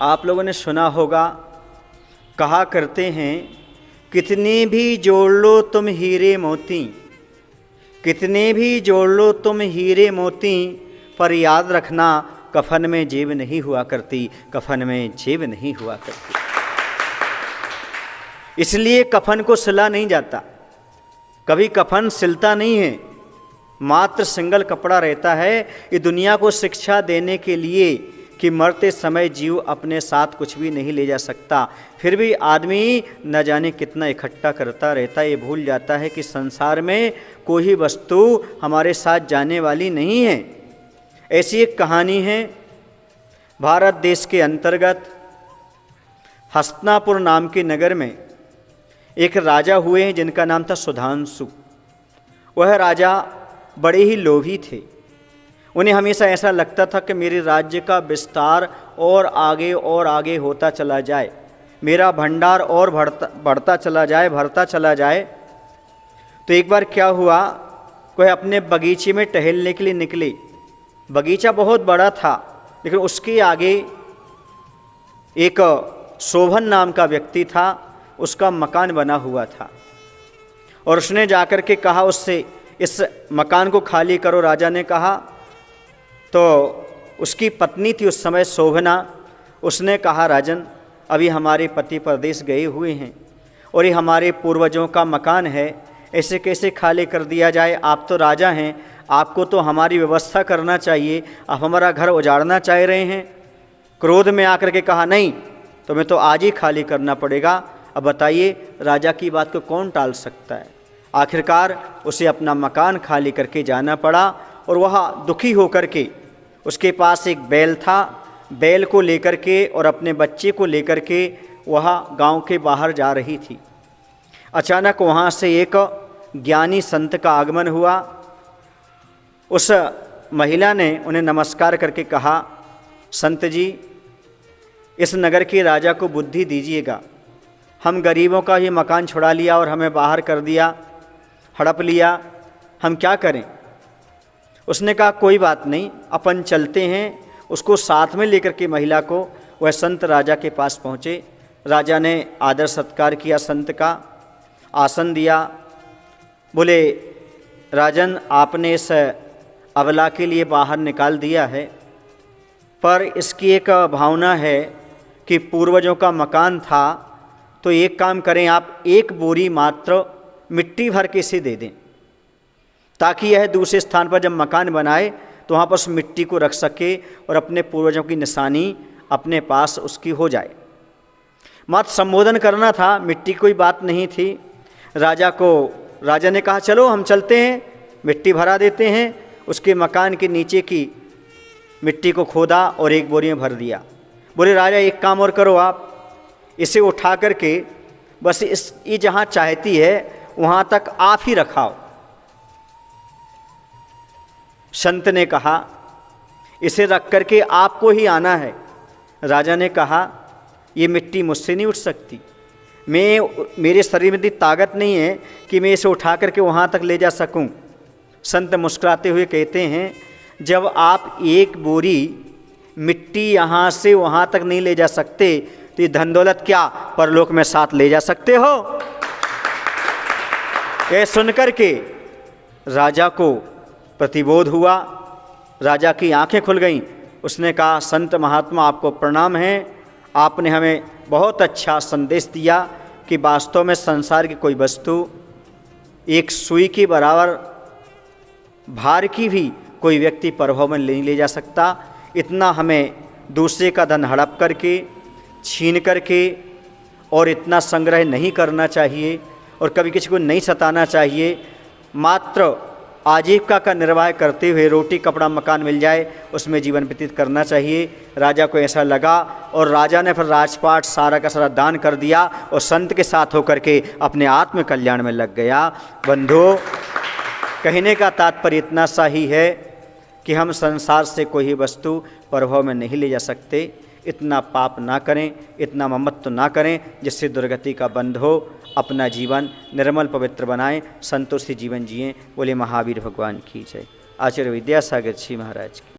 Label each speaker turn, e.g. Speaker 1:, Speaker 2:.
Speaker 1: आप लोगों ने सुना होगा, कहा करते हैं, कितने भी जोड़ लो तुम हीरे मोती, कितने भी जोड़ लो तुम हीरे मोती, पर याद रखना कफन में जेब नहीं हुआ करती, कफन में जेब नहीं हुआ करती। इसलिए कफन को सिला नहीं जाता, कभी कफन सिलता नहीं है, मात्र सिंगल कपड़ा रहता है। ये दुनिया को शिक्षा देने के लिए कि मरते समय जीव अपने साथ कुछ भी नहीं ले जा सकता। फिर भी आदमी न जाने कितना इकट्ठा करता रहता है, ये भूल जाता है कि संसार में कोई वस्तु हमारे साथ जाने वाली नहीं है। ऐसी एक कहानी है, भारत देश के अंतर्गत हस्तिनापुर नाम के नगर में एक राजा हुए हैं जिनका नाम था सुधांशु। वह राजा बड़े ही लोभी थे। उन्हें हमेशा ऐसा लगता था कि मेरे राज्य का विस्तार और आगे होता चला जाए, मेरा भंडार और बढ़ता चला जाए, भरता चला जाए। तो एक बार क्या हुआ, वह अपने बगीचे में टहलने के लिए निकले। बगीचा बहुत बड़ा था, लेकिन उसके आगे एक शोभन नाम का व्यक्ति था, उसका मकान बना हुआ था। और उसने जाकर के कहा उससे, इस मकान को खाली करो। राजा ने कहा। तो उसकी पत्नी थी उस समय शोभना, उसने कहा, राजन, अभी हमारे पति परदेश गए हुए हैं और ये हमारे पूर्वजों का मकान है, ऐसे कैसे खाली कर दिया जाए? आप तो राजा हैं, आपको तो हमारी व्यवस्था करना चाहिए, आप हमारा घर उजाड़ना चाह रहे हैं। क्रोध में आकर के कहा, नहीं, तुम्हें तो आज ही खाली करना पड़ेगा। अब बताइए, राजा की बात को कौन टाल सकता है? आखिरकार उसे अपना मकान खाली करके जाना पड़ा। और वह दुखी होकर के, उसके पास एक बैल था, बैल को लेकर के और अपने बच्चे को लेकर के वह गांव के बाहर जा रही थी। अचानक वहाँ से एक ज्ञानी संत का आगमन हुआ। उस महिला ने उन्हें नमस्कार करके कहा, संत जी, इस नगर के राजा को बुद्धि दीजिएगा। हम गरीबों का ये मकान छुड़ा लिया और हमें बाहर कर दिया, हड़प लिया, हम क्या करें? उसने कहा, कोई बात नहीं, अपन चलते हैं। उसको साथ में लेकर के महिला को वह संत राजा के पास पहुँचे। राजा ने आदर सत्कार किया, संत का आसन दिया। बोले, राजन, आपने इस अबला के लिए बाहर निकाल दिया है, पर इसकी एक भावना है कि पूर्वजों का मकान था, तो एक काम करें, आप एक बोरी मात्र मिट्टी भर के इसे दे दें, ताकि यह दूसरे स्थान पर जब मकान बनाए तो वहाँ पर उस मिट्टी को रख सके और अपने पूर्वजों की निशानी अपने पास उसकी हो जाए। मात्र संबोधन करना था, मिट्टी कोई बात नहीं थी। राजा ने कहा, चलो हम चलते हैं, मिट्टी भरा देते हैं। उसके मकान के नीचे की मिट्टी को खोदा और एक बोरी में भर दिया। बोले, राजा, एक काम और करो, आप इसे उठा करके बस ये जहाँ चाहती है वहाँ तक आप ही रखाओ। संत ने कहा, इसे रख करके आपको ही आना है। राजा ने कहा, ये मिट्टी मुझसे नहीं उठ सकती, मेरे शरीर में इतनी ताकत नहीं है कि मैं इसे उठा करके वहाँ तक ले जा सकूं। संत मुस्कुराते हुए कहते हैं, जब आप एक बोरी मिट्टी यहाँ से वहाँ तक नहीं ले जा सकते, तो ये धन दौलत क्या परलोक में साथ ले जा सकते हो? यह सुनकर के राजा को प्रतिबोध हुआ, राजा की आंखें खुल गईं। उसने कहा, संत महात्मा, आपको प्रणाम है, आपने हमें बहुत अच्छा संदेश दिया कि वास्तव में संसार की कोई वस्तु एक सुई के बराबर भार की भी कोई व्यक्ति प्रभाव में नहीं ले जा सकता। इतना हमें दूसरे का धन हड़प करके, छीन करके और इतना संग्रह नहीं करना चाहिए और कभी किसी को नहीं सताना चाहिए। मात्र आजीविका का निर्वाह करते हुए रोटी कपड़ा मकान मिल जाए उसमें जीवन व्यतीत करना चाहिए। राजा को ऐसा लगा और राजा ने फिर राजपाट सारा का सारा दान कर दिया और संत के साथ होकर के अपने आत्म कल्याण में लग गया। बंधुओं, कहने का तात्पर्य इतना सा ही है कि हम संसार से कोई वस्तु प्रभाव में नहीं ले जा सकते। इतना पाप ना करें, इतना ममत्व ना करें जिससे दुर्गति का बंध हो। अपना जीवन निर्मल पवित्र बनाएं, संतोषी जीवन जिएं। बोले महावीर भगवान की जय। आचार्य विद्यासागर जी महाराज की।